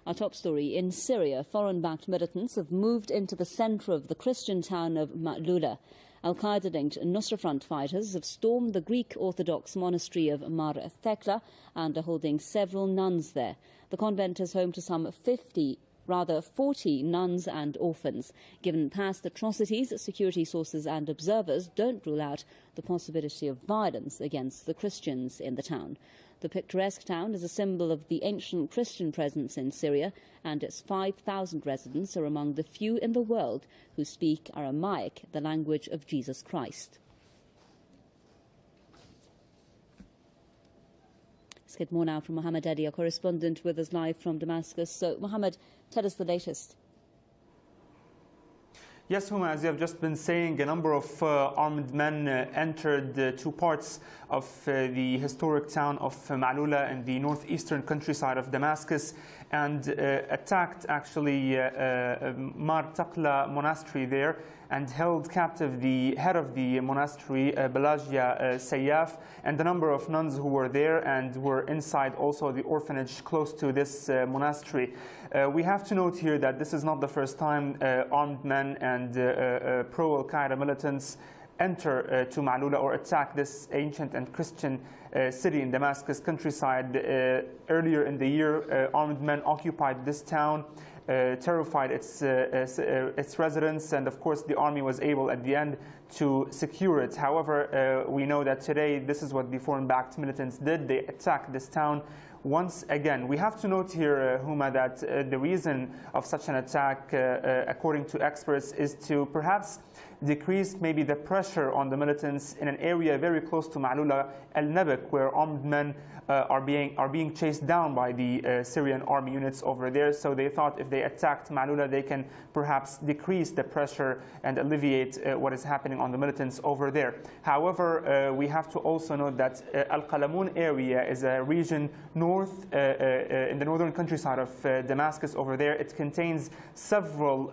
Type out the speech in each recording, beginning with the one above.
Our top story: in Syria, foreign-backed militants have moved into the centre of the Christian town of Ma'lula. Al-Qaeda-linked Nusra Front fighters have stormed the Greek Orthodox monastery of Mar Takla and are holding several nuns there. The convent is home to some 40 nuns and orphans. Given past atrocities, security sources and observers don't rule out the possibility of violence against the Christians in the town. The picturesque town is a symbol of the ancient Christian presence in Syria, and its 5,000 residents are among the few in the world who speak Aramaic, the language of Jesus Christ. Let's get more now from Mohammed Adi, our correspondent with us live from Damascus. So, Mohammed, tell us the latest. Yes, Huma, as you have just been saying, a number of armed men entered two parts of the historic town of Ma'lula in the northeastern countryside of Damascus and attacked actually Mar Takla monastery there and held captive the head of the monastery, Balagia Sayyaf, and a number of nuns who were there and were inside also the orphanage close to this monastery. We have to note here that this is not the first time armed men and pro-al-Qaeda militants enter to Ma'lula or attack this ancient and Christian city in Damascus countryside. Earlier in the year, armed men occupied this town, terrified its residents, and of course the army was able at the end to secure it. However, we know that today this is what the foreign-backed militants did. They attacked this town once again. We have to note here, Huma, that the reason of such an attack, according to experts, is to perhaps decrease maybe the pressure on the militants in an area very close to Ma'lula, al-Nabak, where armed men are being chased down by the Syrian army units over there. So they thought if they attacked Ma'lula, they can perhaps decrease the pressure and alleviate what is happening on the militants over there. However, we have to also note that Al-Qalamun area is a region north in the northern countryside of Damascus over there. It contains several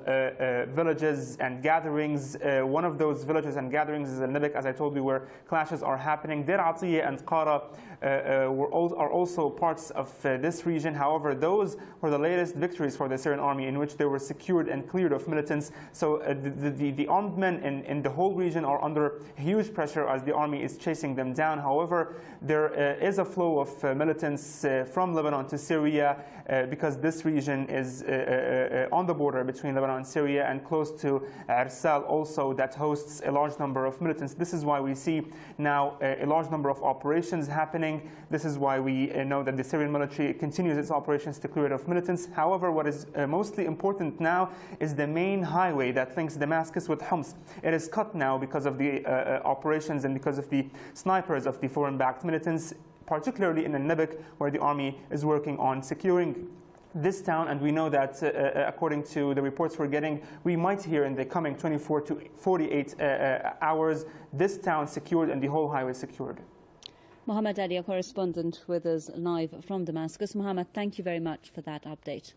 villages and gatherings. One of those villages and gatherings is al-Nabak, as I told you, where clashes are happening. Deir Attiyeh and Qara are also parts of this region. However, those were the latest victories for the Syrian army, in which they were secured and cleared of militants. So the armed men in the whole region are under huge pressure as the army is chasing them down. However, there is a flow of militants from Lebanon to Syria because this region is on the border between Lebanon and Syria and close to Arsal also, that hosts a large number of militants. This is why we see now a large number of operations happening. This is why we know that the Syrian military continues its operations to clear it of militants. However, what is mostly important now is the main highway that links Damascus with Homs. It is cut now because of the operations and because of the snipers of the foreign-backed militants, particularly in al-Nabak, where the army is working on securing this town. And we know that, according to the reports we're getting, we might hear in the coming 24 to 48 hours this town secured and the whole highway secured. Mohammed Adi, our correspondent with us live from Damascus. Mohammed, thank you very much for that update.